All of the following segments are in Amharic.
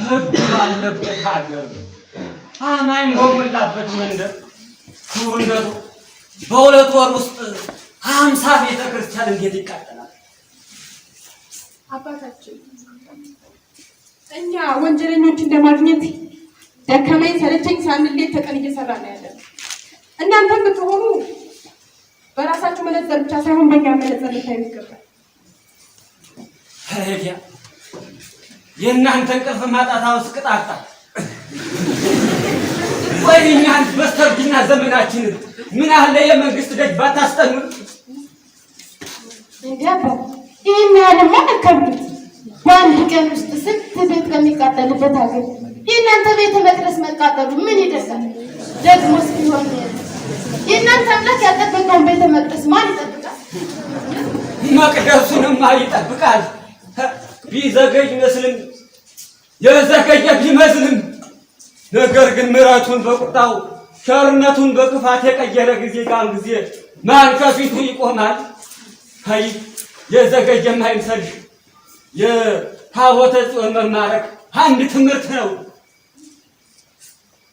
ህግ ባለበት ሀገር አማኝ በሞላበት መንደር ክቡርነቱ በሁለት ወር ውስጥ 50 ቤተ ክርስቲያን እንዴት ይቃጠላል? አባታችን እኛ ወንጀለኞችን ለማግኘት ደከመኝ ሰለቸኝ ሳንል ሌት ተቀን እየሰራን ነው ያለን። እናንተም ብትሆኑ በራሳችሁ መነጽር ብቻ ሳይሆን በእኛ መነጽር ልታዩ ይገባል። ሄዲያ የእናንተ እንቅልፍ ማጣት አውስ ቅጣጣ ወይኛን በስተርጅና ዘመናችንን ምን አለ የመንግስት ደጅ ባታስጠኑን። እንዲያባ ይህን ያህልማ አከብዱት። በአንድ ቀን ውስጥ ስንት ቤት ከሚቃጠልበት ሀገር የእናንተ ቤተ መቅደስ መቃጠሉ ምን ይደርሳል? ደግሞ እስኪሆን የእናንተ አምላክ ያልጠበቀውን ቤተ መቅደስ ማን ይጠብቃል? መቅደሱንማ ይጠብቃል። ቢዘገይ ይመስልም የዘገየ ቢመስልም ነገር ግን ምሕረቱን በቁጣው ቸርነቱን በክፋት የቀየረ ጊዜ ጋር ጊዜ ማን ከፊቱ ይቆማል? አይ የዘገየም አይምሰልሽ። የታቦተ ጽዮን መማረክ አንድ ትምህርት ነው።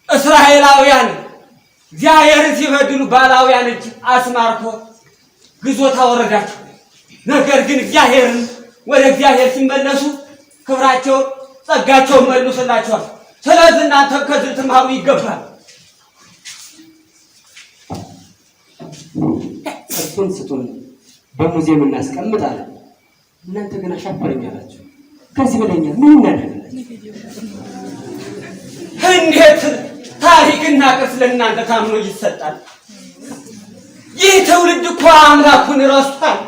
እስራኤላውያን እግዚአብሔርን ሲበድሉ ባላውያን እጅ አስማርኮ ግዞት አወረዳቸው። ነገር ግን እግዚአብሔርን ወደ እግዚአብሔር ሲመለሱ ክብራቸው ጸጋቸውን መልሶላቸዋል። ስለዚህ እናንተ ከዚህ ትማሩ ይገባል። እርሱን ስጡን በሙዚየም እናስቀምጣለን። እናንተ ግን አሻፈረኝ አላችሁ። ከዚህ በላይኛ ምን እናደርጋለን? እንዴት ታሪክና ቅርስ ለእናንተ ታምኖ ይሰጣል? ይህ ትውልድ እኮ አምላኩን ረስቷል።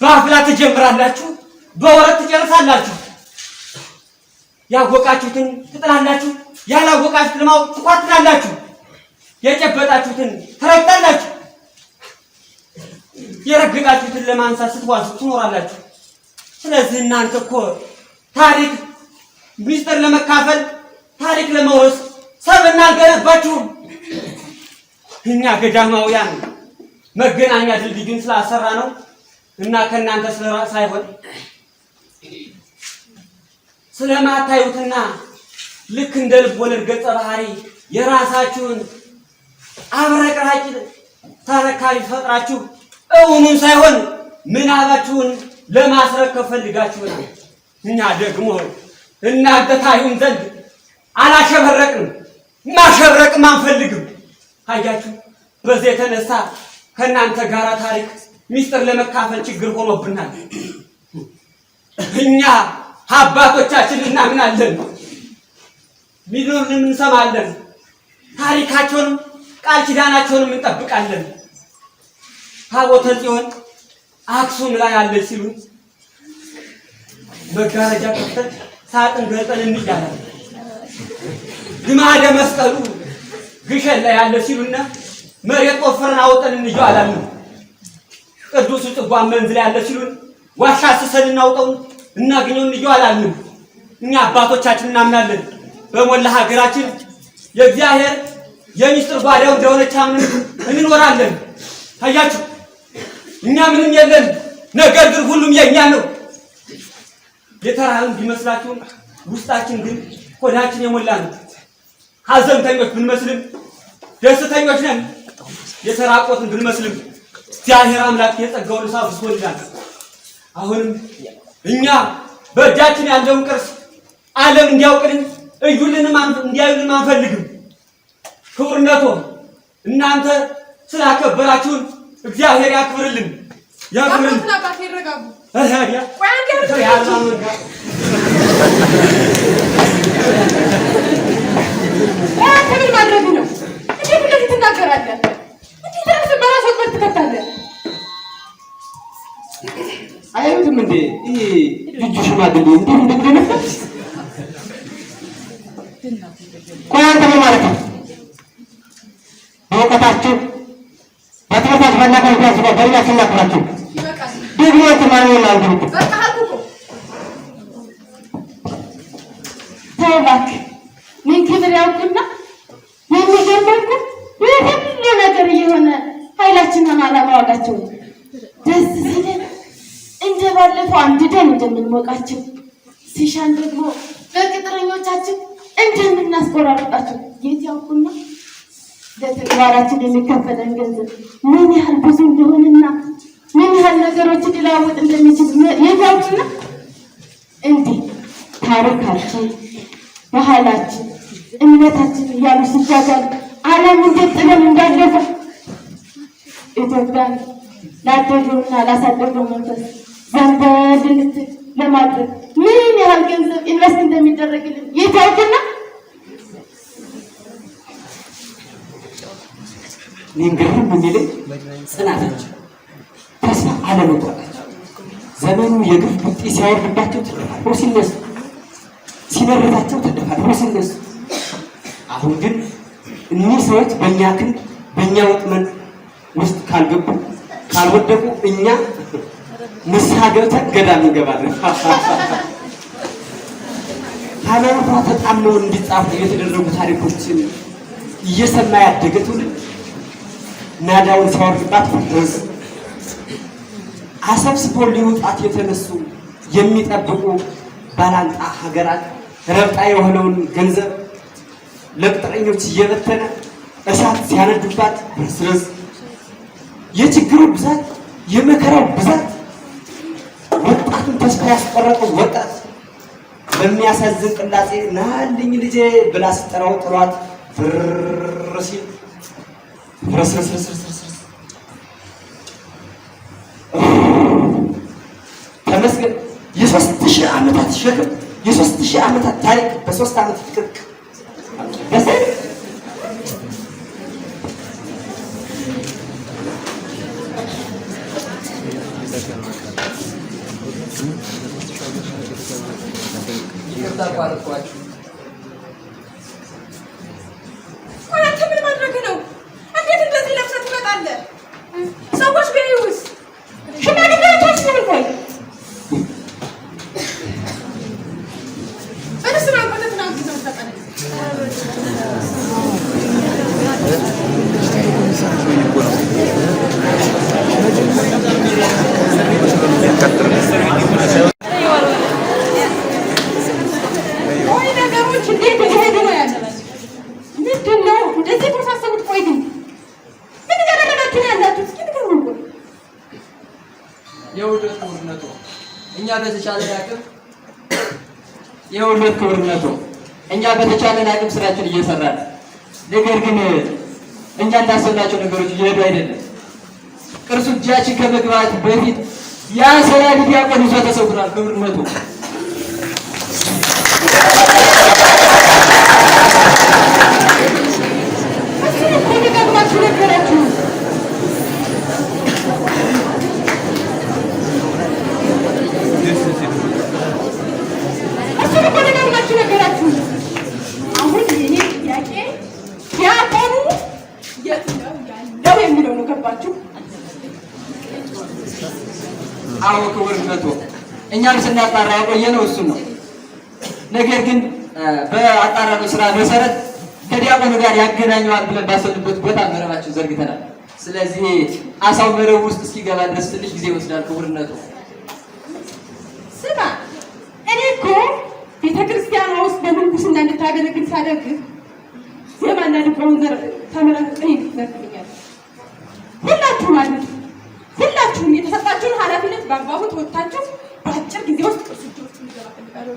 በአፍላ ትጀምራላችሁ፣ በወረት ትጨርሳላችሁ። ያወቃችሁትን ትጥላላችሁ፣ ያላወቃችሁትን ለማወቅ ትኳትናላችሁ። የጨበጣችሁትን ትረግጣላችሁ፣ የረገጣችሁትን ለማንሳት ስትዋሱ ትኖራላችሁ። ስለዚህ እናንተ እኮ ታሪክ ሚስጥር ለመካፈል ታሪክ ለመወረስ ሰብና አልገነባችሁም። እኛ ገዳማውያን መገናኛ ድልድዩን ስላሰራ ነው እና ከእናንተ ሳይሆን ስለማታዩትና ልክ እንደ ልብ ወለድ ገጸ ባህሪ የራሳችሁን አብረቅራቂ ተረካቢ ፈጥራችሁ እውኑን ሳይሆን ምናባችሁን ለማስረከብ ፈልጋችሁ ነው። እኛ ደግሞ እናንተ ታዩን ዘንድ አላሸበረቅንም፣ ማሸብረቅም አንፈልግም። አያችሁ፣ በዚህ የተነሳ ከእናንተ ጋር ታሪክ ሚስጥር ለመካፈል ችግር ሆኖብናል። እኛ አባቶቻችን እናምናለን፣ ሚሉንም እንሰማለን፣ ታሪካቸውንም ቃል ኪዳናቸውንም እንጠብቃለን። ታቦተ ጽዮን አክሱም ላይ አለች ሲሉ መጋረጃ ከፍተን ሳጥን ገልጠን እንይዛለን። ግማደ መስቀሉ ግሸን ላይ አለ ሲሉና መሬት ቆፍረን አውጠን እንይዛለን። ቅዱስ ጽዋን መንዝ ላይ አለ ሲሉን ዋሻ ስሰን እናውጠው እናገኘው እንይዛለን። እኛ አባቶቻችን እናምናለን። በሞላ ሀገራችን የእግዚአብሔር የሚስጥር ጓዳው እንደሆነች አምነን እንኖራለን። ታያችሁ፣ እኛ ምንም የለን፣ ነገር ግን ሁሉም የኛ ነው። የተራህን ቢመስላችሁ ውስጣችን ግን ሆዳችን የሞላ ነው። ሀዘንተኞች ብንመስልም ደስተኞች ነን። የተራቆትን ብንመስልም እግዚአብሔር አምላክ የጸጋውን እሳት አፍስሶልናል። አሁንም እኛ በእጃችን ያለውን ቅርስ ዓለም እንዲያውቅልን እዩልንም እንዲያዩልን አንፈልግም። ክቡርነቶ እናንተ ስላከበራችሁን እግዚአብሔር ያክብርልን፣ ያክብርልን። አባቴ ይረጋጉ። ታዲያ ምን ማድረግ ነው? እንዴት እንደዚህ ትናገራለህ? እንዴት ራስህ በራስ ወጥመድ ትከታለህ? አያዩትም እንዴ? ይሄ ልጁ ሽማግሌ እንዴት እንደሚደነፈስ። ቆይ አንተ ምን ማለት ነው? በእውቀታችሁ በትምህርታችሁ ባላችሁ በሪያ ስናክራችሁ ደግሞ ተማሪ ማለት ነው። በቃ አልኩ እኮ ተው እባክህ። ምን ክብር ያውቅና የሚገርመው እኮ ሁሉ ነገር እየሆነ ኃይላችንን አለማወቃቸው ደስ ሲለን እንደ ባለፈው አንድደን እንደምንሞቃቸው ሲሻን ደግሞ በቅጥረኞቻችን እንደምናስቆራርጣቸው የት ያውቁና ለተግባራችን የሚከፈለን ገንዘብ ምን ያህል ብዙ እንደሆነና ምን ያህል ነገሮችን ሊለዋውጥ እንደሚችል የት ያውቁና እንዲህ ታሪካችን፣ ባህላችን፣ እምነታችን እያሉ ሲጃጃሉ ዓለምን ገጥመን እንዳለፈ ኢትዮጵያን ላደገውና ላሳደገው መንፈስ ዘንበል እንድትል ለማድረግ ምን ያህል ገንዘብ ኢንቨስት እንደሚደረግልን የት ያውቁና እኔን ግርም የሚለኝ ጽናታቸው፣ ተስፋ አለመቁረጣቸው። ዘመኑ የግፍ ቡጢ ሲያወርድባቸው ተደፋድረው ሲነሱ፣ ሲመረታቸው ተደፋድረው ሲነሱ፣ አሁን ግን እኒህ ሰዎች በእኛ ክንድ በእኛ ወጥመድ ውስጥ ካልገቡ ካልወደቁ እኛ ንስሐ ገብተን ገዳም እንገባለን። ሃይማኖቷ ተጣምነው እንዲጻፉ የተደረጉ ታሪኮችን እየሰማ ያደገ ትውልድ ናዳውን ሲያወርድባት ፍርስ አሰብስቦ ሊውጣት የተነሱ የሚጠብቁ ባላንጣ ሀገራት ረብጣ የሆነውን ገንዘብ ለቅጥረኞች እየበተነ እሳት ሲያነዱባት ፍርስርስ የችግሩ ብዛት የመከራው ብዛት ወጣቱን ተስፋ ያስቆረጠው ወጣት በሚያሳዝን ቅላጼ ናልኝ ልጄ ብላ ስጠራው ጥሏት ፍርስ ተመስገን። የ3000 ዓመታት ሸክም የ3000 ዓመታት ታሪክ በ3 ዓመት ፍቅቅ ምን ማድረግ ነው? እንዴት እንደዚህ ለብሰህ ትመጣለህ? ሰዎች ቢያዩስ? ሽማግሌዎች ምን ቆይ በደስታ ቆተት ነው እንግዲህ ተጠቀለ ነገሮች እንዴት እየሄዱ ነው ያለው? ምንድን ነው እንደዚህ ተሳሰቡት? ቆይ ግን ምን እያደረጋችሁ ነው ያላችሁ? እስኪ ንገሩኝ። የውልደት ክቡርነቱ እኛ በተቻለን አቅም የውልደት ክቡርነቱ እኛ በተቻለን አቅም ስራችን እየሰራን፣ ነገር ግን እኛ እንዳሰብናቸው ነገሮች እየሄዱ አይደለም። ቅርሱ እጃችን ከመግባት በፊት ያ ሰላም ዲያቆን ይዞ ተሰውሯል። ክቡርነቱ አሁን የኔ ጥያቄ ዲያቆኑ የት ነው ያለው የሚለው ነው። ገባችሁ? አዎ ክቡርነቱ እኛም ስናጣራ ያቆየነው እሱን ነው። ነገር ግን በአጣራነው ስራ መሰረት ከዲያቆኑ ጋር ያገናኘዋል ብለን ባሰብንበት ቦታ መረባችን ዘርግተናል። ስለዚህ አሳው መረብ ውስጥ እስኪገባ ድረስ ትንሽ ጊዜ ይወስዳል። ክቡርነቱ ስማ፣ እኔ እኮ ቤተክርስቲያኗ ውስጥ በምንኩስና እንድታገለግል ሳደርግ ዜማና ልቦውን ተምረህ እኔ ትዘርግልኛል። ሁላችሁም ማለት ሁላችሁም የተሰጣችሁን ኃላፊነት በአግባቡ ተወጥታችሁ በአጭር ጊዜ ውስጥ ቅርሶች ውስጥ እንዲገባ ፈልጋለሁ።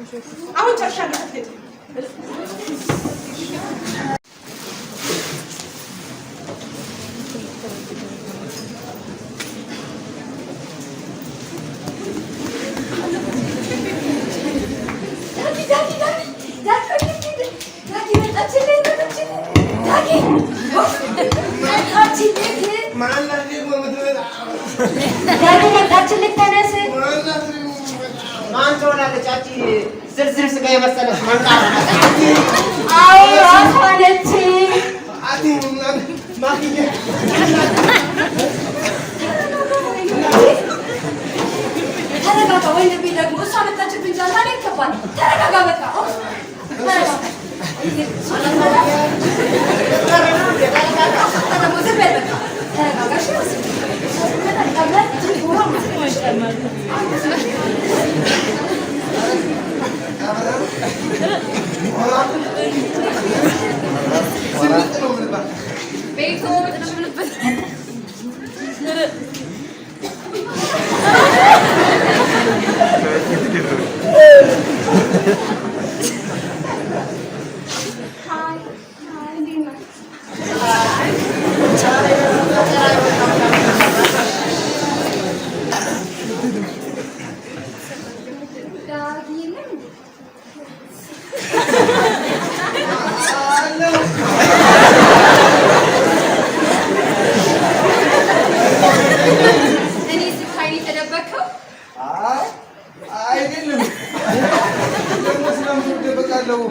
አሁን ጨርሻለሁ። ዝርዝር ስጋ የመሰለች መንቃራ ሆነች። ተረጋጋ። ወይ ነቢ ደግሞ እሷ መጣችብኝ እንጂ አልማለ ይገባል። ተረጋጋ በቃ ዳጊ የለም እንዴ? እኔ ስታይ የተደበከው አይደለም። ደግሞ ስለምን እደበቃለሁ?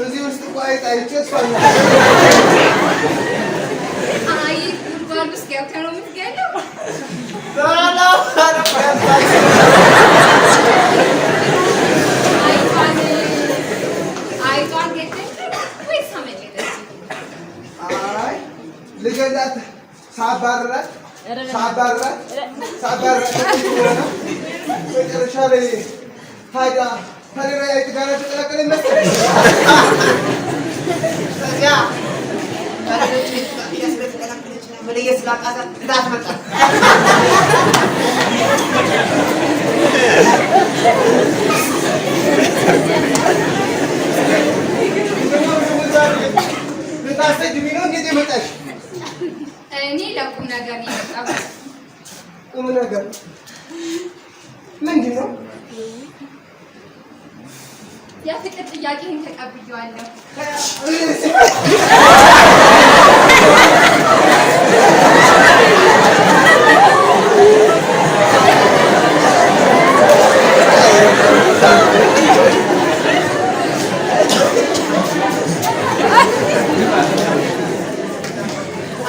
እዚህ ውስጥ እኮ አይጥ አይቼ እሷን አይ ጉድጓድ ውስጥ ገብተህ ነው የምትገለው? አይጧን ገደልክ ወይስ አመለጠች? አይ ልገላት ሳባርራት መጨረሻ ላይ ታዲያ ከሌላ አይጥ ጋር ተቀላቀለ መሰለኝ። ከዚያ መለየት ስላቃታት ግዳት መጣ። ልታሰድቢ ነው እንዴት የመጣሽ? እኔ ለቁም ነገር ነው የመጣሁት። ቁም ነገር ምንድን ነው? የፍቅር ጥያቄህን ተቀብዬዋለሁ።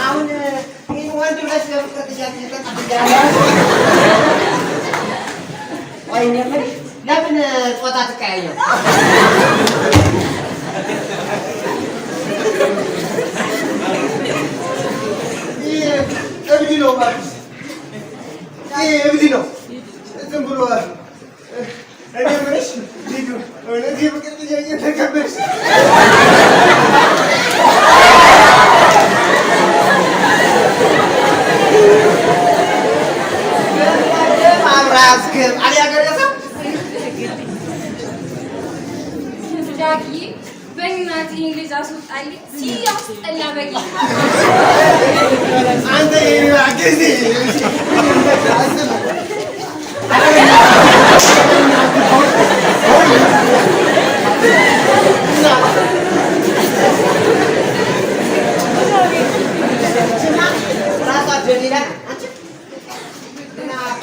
አሁን ይህን ወንድ ብለሽ ለፍቅር ጥያቄ ተቀብያለሁ። ወይ እኔ የምልሽ ለምን ጾታ ትቀያየው? እብድ ነው ማለት እብድ ነው። ዝም ብሎ እኔ የምልሽ ልጁ እውነት የፍቅር ጥያቄ ተቀበልሽ? አብራስክም አልያገረሰው ዳጊ በእናትህ ይህን ልጅ አስወጣልኝ። ሲያስጠላ በጌታ አንተ የኔ ጊዜ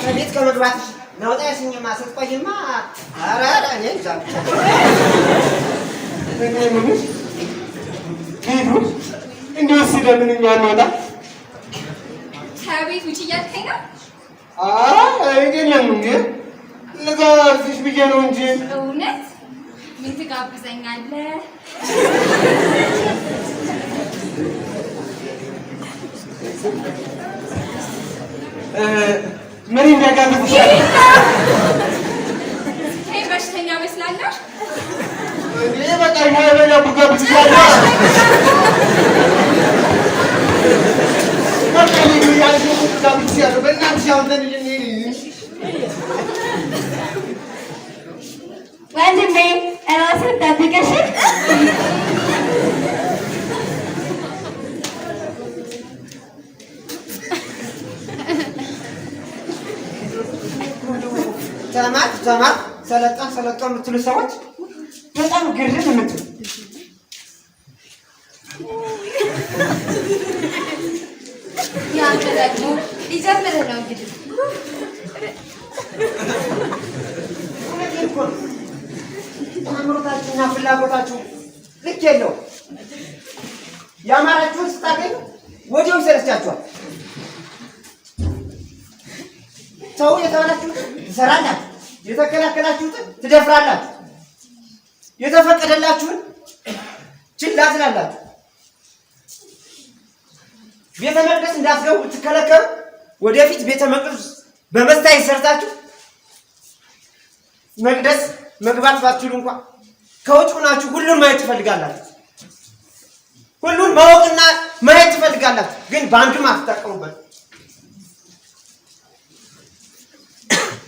ከቤት ከመግባትሽ ነውጣ ያስኝማ ስትቆይማ ኧረ እኔ እንጃ። እንዲወስ ለምን እኛ እንወጣ? ከቤት ውጭ እያልከኝ ነው? አይደለም እንዴ ልጋብዝሽ ብዬ ነው እንጂ። እውነት ምን ትጋብዘኛለህ? ምን እንዳጋብዝሻል? ይሄ በሽተኛ መስላለሁ። እኔ በቃ የበላ ብጋብዝሻለሁ። በቃ ልዩ ያልሽው ጋብዝሻለሁ። በእናትሽ አሁን ተንሽ ወንድሜ እራስህን ጠብቀሽ ተማር ሰለጠን የምትሉ ሰዎች በጣም ግርም የምትሉ ያንተ ደግሞ ሊጀምርህ ነው እንግዲህ። እውነቴን እኮ ነው። አእምሮታችሁና ፍላጎታችሁ ልክ የለውም። ያማራችሁን ስታገኙ ወዲያው ይሰለቻችኋል። ሰው የተባላችሁትን ትሰራላችሁ፣ የተከላከላችሁትን ትደፍራላችሁ፣ የተፈቀደላችሁን ችላ ትላላችሁ። ቤተ መቅደስ እንዳትገቡ ብትከለከሉ ወደፊት ቤተ መቅደስ በመስታየት ሰርታችሁ መቅደስ መግባት ባትችሉ እንኳን ከውጭ ሆናችሁ ሁሉን ማየት ትፈልጋላችሁ። ሁሉን ማወቅና ማየት ትፈልጋላችሁ፣ ግን በአንዱም አትጠቀሙበት።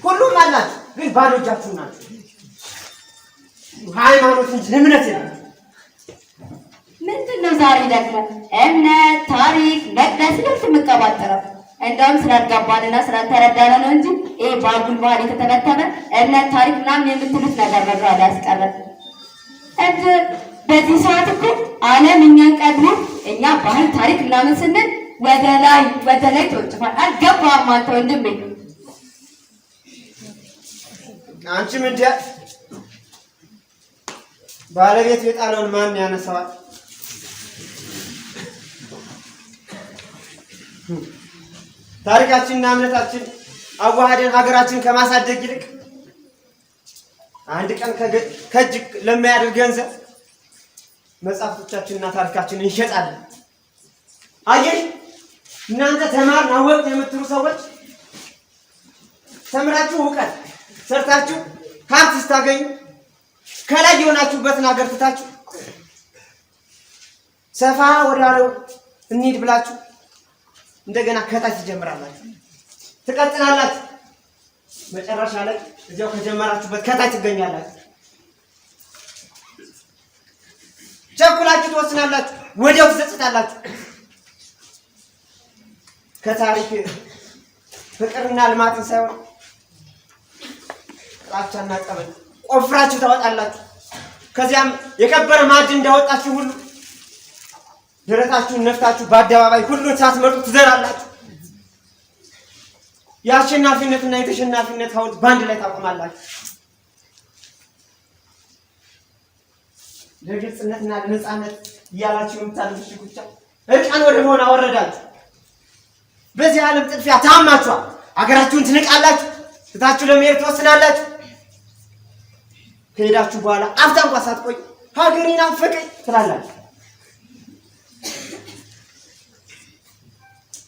ሁሉም አላችሁ፣ ግን ባዶ እጃችሁ ናችሁ። ሃይማኖት እንጂ እምነት የለም። ምንድን ነው ዛሬ ደግሞ እምነት፣ ታሪክ፣ መቅደስ ለምን የምትቀባጥረው? እንደውም ስላልገባንና ስላልተረዳነ ነው እንጂ ይሄ በአጉል ባህል የተተበተበ እምነት ታሪክ ምናምን የምትሉት ነገር በዛ ላይ ያስቀረት። በዚህ ሰዓት እኮ ዓለም እኛን ቀድሞ እኛ ባህል ታሪክ ምናምን ስንል ወደ ላይ ተወጭፋል። አልገባህም አንተ ወንድሜ። አንቺም እንደ ባለቤት የጣለውን ማን ያነሳዋል? ታሪካችንና እምነታችን አዋሃደን ሀገራችን ከማሳደግ ይልቅ አንድ ቀን ከእጅ ለማያድር ገንዘብ መጽሐፍቶቻችንና ታሪካችንን እንሸጣለን። አየሽ፣ እናንተ ተማርን አወቅን የምትሉ ሰዎች ተምራችሁ እውቀት ሰርታችሁ ሀብት ስታገኙ ከላይ የሆናችሁበትን ሀገር ትታችሁ ሰፋ ወዳለው እንሂድ ብላችሁ እንደገና ከታች ትጀምራላችሁ፣ ትቀጥላላችሁ። መጨረሻ ላይ እዚያው ከጀመራችሁበት ከታች ትገኛላችሁ። ቸኩላችሁ ትወስናላችሁ፣ ወዲያው ትጸጽታላችሁ። ከታሪክ ፍቅርና ልማትን ሳይሆን ጥላቻና ቀበል ቆፍራችሁ ታወጣላችሁ። ከዚያም የከበረ ማዕድን እንዳወጣችሁ ሁሉ ደረታችሁን ነፍታችሁ በአደባባይ ሁሉን ሳትመርጡ ትዘራላችሁ። የአሸናፊነትና የተሸናፊነት ሐውልት በአንድ ላይ ታቆማላችሁ። ለግልጽነትና ለነፃነት እያላችሁ የምታልፉት ሽኩቻ እርቃን ወደ መሆን አወረዳችሁ። በዚህ ዓለም ጥድፊያ ታማችኋል። አገራችሁን ትንቃላችሁ፣ ትታችሁ ለመሄድ ትወስናላችሁ። ከሄዳችሁ በኋላ አፍታ እንኳን ሳትቆይ ሀገሬን ናፈቀኝ ትላላችሁ።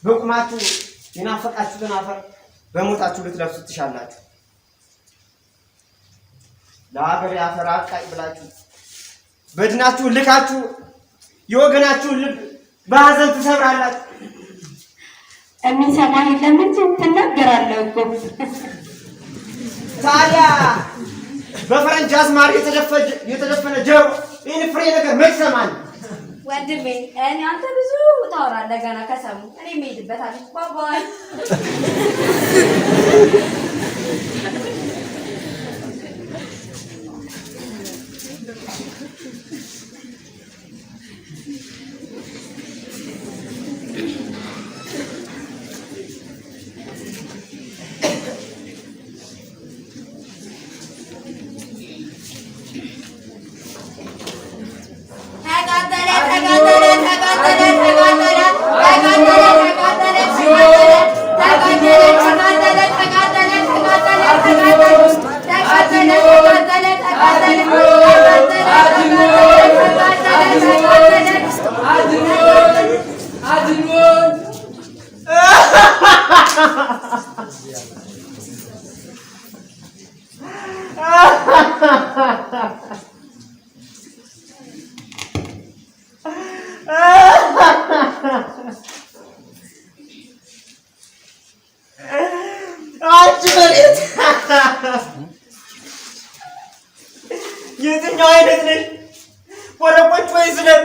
በቁማችሁ የናፈቃችሁትን አፈር በሞታችሁ ልትለብሱ ትሻላችሁ። ለሀገር አፈር አብቃኝ ብላችሁ በድናችሁ ልካችሁ የወገናችሁን ልብ በሀዘን ትሰብራላችሁ። የሚሰማ የለም እንጂ ትናገራለህ እኮ። ታዲያ በፈረንጅ አዝማሪ የተደፈነ ጆሮ ይህን ፍሬ ነገር መች ሰማን? ወንድሜ እኔ አንተ ብዙ ታወራለህ ገና ከሰሙ እኔ የምሄድበታለሁ። ባባይ የትኛው አይነት ነሽ? ወረቆች ወይ ዝነብ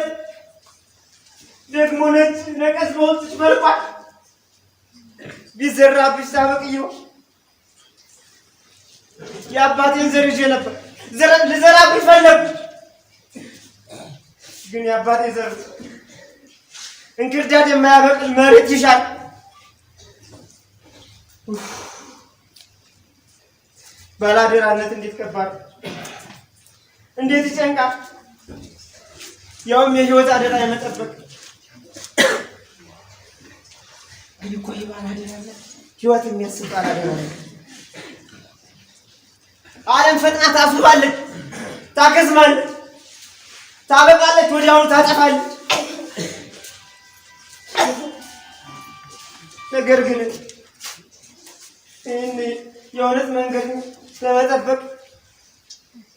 ደግሞ ነጭ ነቀዝ በወጥሽ መልኳል ቢዘራብሽ ሳበቅየው የአባቴን ዘር ይዤ ነበር ልዘራብሽ ፈለጉ። ግን የአባቴ ዘር እንክርዳድ የማያበቅል መሬት ይሻል። ባላደራነት እንዴት ከባድ እንዴት ይጨንቃል! ያውም የህይወት አደራ የመጠበቅ። ግን እኮ ይህ ባላደራነት ህይወት የሚያስብ ባላደራ ነው። ዓለም ፈጥና ታስባለች፣ ታከስማለች፣ ታበቃለች፣ ወዲያውኑ ታጠፋለች። ነገር ግን ይህን የእውነት መንገድ ለመጠበቅ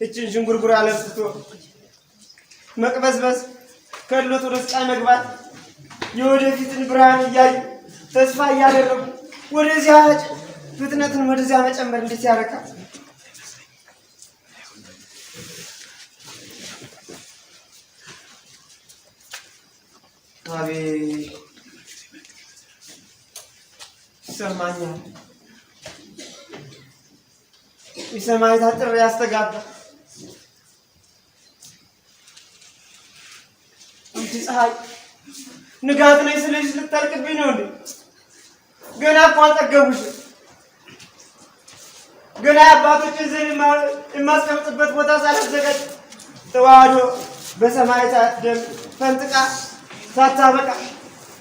እችን ዥንጉርጉር አለስቶ መቅበዝበዝ ከድሎት ወደ ስቃይ መግባት የወደፊትን ብርሃን እያዩ ተስፋ እያደረጉ ወደዚያ ፍጥነትን ወደዚያ መጨመር እንዴት ያረካል! አቤት ይሰማኛል። የሰማዕታት ጥሪ ያስተጋባል። አንቺ ፀሐይ ንጋት ነኝ ስለሽ ልታልቅብኝ ነው እንዴ? ገና እኮ አልጠገቡሽም። ገና የአባቶችን ዘር የማስቀምጥበት ቦታ ሳላዘጋጅ ተዋህዶ በሰማዕታት ደም ፈንጥቃ ሳታበቃ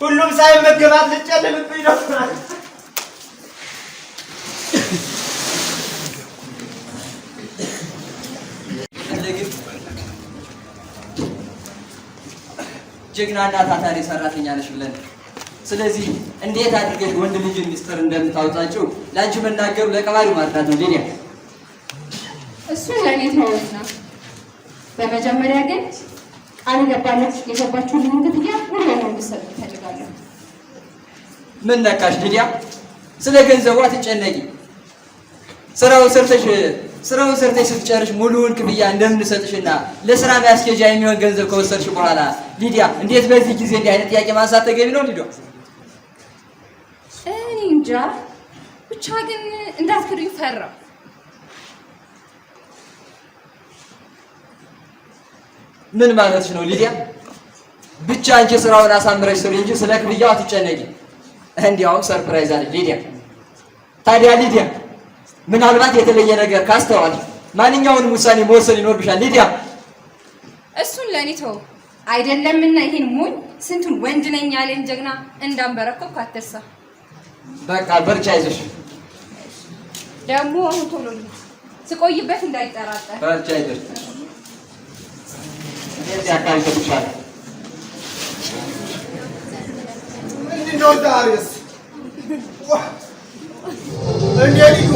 ሁሉም ሳይመገባት ልጨልምብኝ ነው። ጀግናና ታታሪ ሰራተኛ ነሽ ብለን ስለዚህ እንዴት አድርገሽ ወንድ ልጅን ሚስጥር እንደምታወጣቸው ላንቺ መናገሩ ለቀባሪው ማርዳት ነው። ሌላ እሱ ለኔ ተወውና በመጀመሪያ ግን ቃል የገባችሁልኝ ክፍያ ሙሉ ነው እንድትሰጡ እፈልጋለሁ። ምን ነካሽ ሊዲያ? ስለ ገንዘቧ ትጨነቂ? ስራውን ሰርተሽ ስትጨርሽ ሙሉውን ክፍያ እንደምንሰጥሽና ለስራ ማስኬጃ የሚሆን ገንዘብ ከወሰድሽ በኋላ ሊዲያ እንዴት በዚህ ጊዜ እንዲህ አይነት ጥያቄ ማንሳት ተገቢ ነው? ሊዲያ እኔ እንጃ ብቻ ግን እንዳትክዱኝ ፈራሁ። ምን ማለትሽ ነው ሊዲያ? ብቻ አንቺ ስራውን አሳምረሽ ስሪ እንጂ ስለ ክፍያው አትጨነቂ። እንዲያውም ሰርፕራይዝ አለ ሊዲያ። ታዲያ ሊዲያ ምናልባት የተለየ ነገር ካስተዋል ማንኛውንም ውሳኔ መወሰን ይኖርብሻል ሊዲያ። እሱን ለኔ ተው አይደለምና ይሄን ሞኝ ስንቱን ወንድ ነኝ ያለኝ ጀግና እንዳንበረከኩ አትርሳ። በቃ በርቻ ይዘሽ ደግሞ አሁን ቶሎ ስቆይበት እንዳይጠራጠር በርቻ ይዘሽ እንዴት ያካልከብሻል? ምንድነው ዛሬስ? እንዴ ልጁ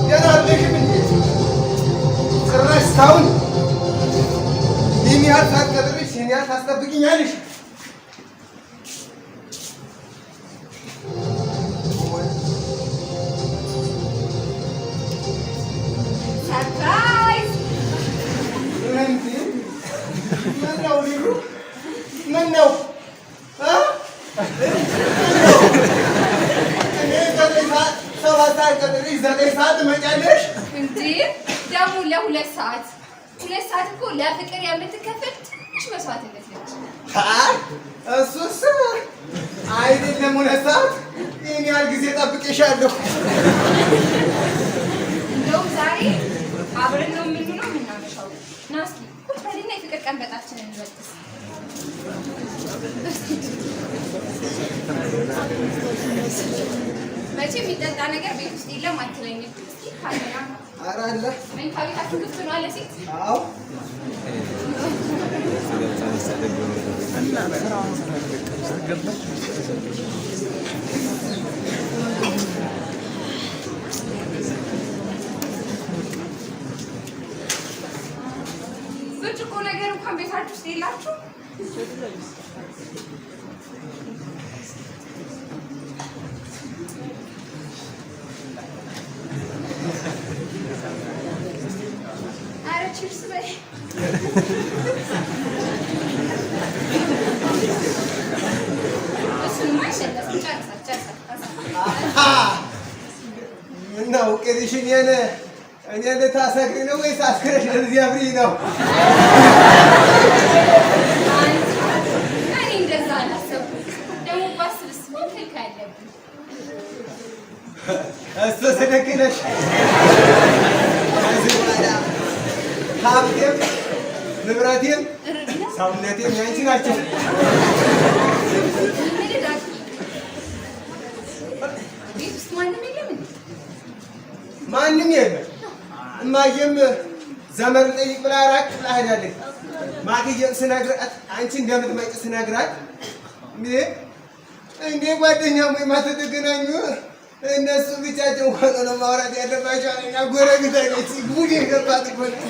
የናለሽም እንዴ ጭራሽ እስካሁን ይህን ያህል ሳትቀጥሪሽ ይህን ያህል ታስጠብቂኛለሽ? ሰርፕራይዝ! ምነው ልጁ ምነው ሰባት ሰዓት ቀጥሬሽ 9 ሰዓት ትመጫለሽ? እንዴ ደግሞ ለ2 ሰዓት 2 ሰዓት እኮ ለፍቅር የምትከፍል ትንሽ መስዋዕትነት ነች። እሱስ አይደለም 2 ሰዓት ይህን ያህል ጊዜ ጠብቄሻለሁ። እንደውም ዛሬ አብረን ነው የምንውለው የምናመሻው። ና እስኪ ቁጭ በልና የፍቅር ቀን በጣችንን እንበጥስ። መቼ የሚጠጣ ነገር ቤት ውስጥ የለም አትለኝም? እስኪ ካሜራ ኧረ አለ። መኝታ ቤታችሁ ክፍት ነው አለ ሴት? አዎ ብርጭቆ ነገር እንኳን ቤታችሁ ውስጥ የላችሁ? ኧረ ቺርስ በይ። እሱንማ አይሸነፍም። ጨርሳል። ምነው ቅድሽን እኔ ልታሰክሪ ነው ወይስ አስክረሽ ለዚህ አብሪ ነው? እኔ እንደዛ አላሰብኩም። ደግሞ ባስብስ ምን ትልካ ያለብን? እሱ ስልክነሽ ከዚህ በኋላ ሀብቴም ንብረቴም ሰውነቴም ያንቺ ናቸው። ቤት ውስጥ ማንም የለም? ማንም የለም። እማዬም ዘመድ ልጠይቅ ብላ ራቅ ብላ ሄዳለች። ማክዬም ስነግራት አንቺ እንደምትመጪ ስነግራት እንዴ ጓደኛሞች ማትገናኙ እነሱ ብቻቸውን ሆኖ ነው ማውራት ያለባቸው አለኝ። ጎረቤት አይነት ጉድ የገባት እኮ ነው።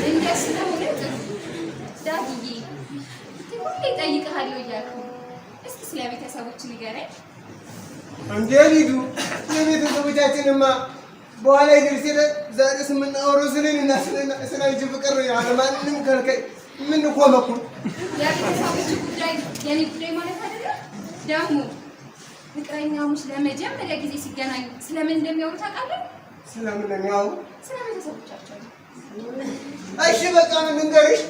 እንደሱ ከሆነ ጥሩ ዳግዬ፣ ሁሌ እጠይቅሃለሁ እያልኩ እስኪ ስለ ቤተሰቦች ንገረኝ። እንዴ ሊዱ የቤተሰቦቻችንማ በኋላ ይደርስ የለ ዛሬ የምናወራው ስለኔና ስለ አንቺ ፍቅር ነው። ያለ ማንም ከልካይ የምንኮመኩ የቤተሰቦች ጉዳይ ጉዳይ የኔ ጉዳይ ማለት አይደለም። ደግሞ ፍቅረኛሞች ለመጀመሪያ ጊዜ ሲገናኙ ስለምን እንደሚያወሩ ታውቃለህ? ስለምን ነው የሚያወሩ? ስለ ቤተሰቦቻቸው። እሺ በቃ ምን ልንገርሽ፣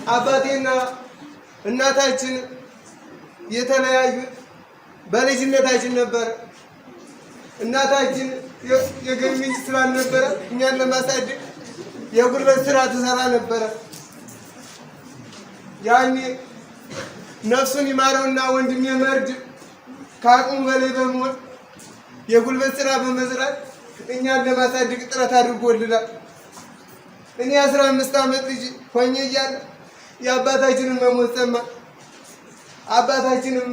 አባቴና እናታችን የተለያዩት በልጅነታችን ነበር። እናታችን የገቢ ምንጭ ስላልነበረ እኛን ለማሳደግ የጉልበት ስራ ትሰራ ነበረ። ያኔ ነፍሱን ይማረውና ወንድሜ መርድ ከአቅሙ በላይ በመሆን የጉልበት ስራ በመስራት እኛን ለማሳደግ ጥረት አድርጎልናል። እኔ 15 ዓመት ልጅ ሆኜ እያለ የአባታችንን መሞት ሰማን። አባታችንም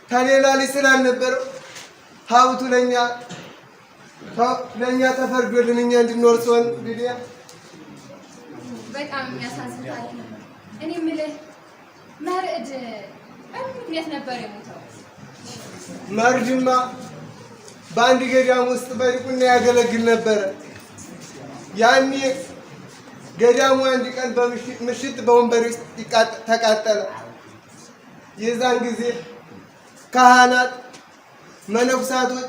ከሌላ ልጅ ስላልነበረው ሀብቱ ለእኛ ተፈርዶልን እኛ እንድንኖር ሲሆን ሊዲያ በጣም የሚያሳዝናል። እኔ የምልህ መርዕድ በምን ምክንያት ነበር የሞተው? መርድማ በአንድ ገዳም ውስጥ በዲቁና ያገለግል ነበረ። ያኔ ገዳሙ አንድ ቀን ምሽት በወንበር ውስጥ ተቃጠለ። የዛን ጊዜ ካህናት፣ መነኩሳቶች፣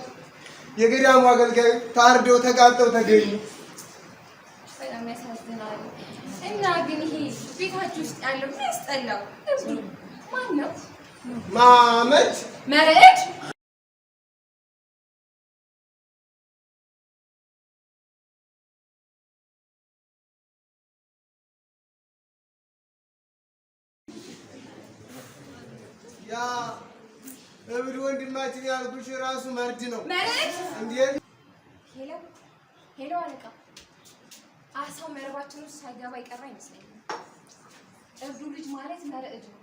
የገዳሙ አገልጋዮች ታርደው ተቃጠው ተገኙ። በጣም ያሳዝናል። እና ግን ይሄ ቤታችሁ ውስጥ ያለው ምን ያስጠላው? ማን ነው? ማመድ መርዕድ ያ እብድ ወንድማችን ያልኩሽ ራሱ መርድ ነው። መርዕድ እንዴት? ሄሎ አለቃ፣ አሳው መረባችን ውስጥ ሳይገባ ይቀር አይመስለኝም። እብዱ ልጅ ማለት መርዕድ ነው።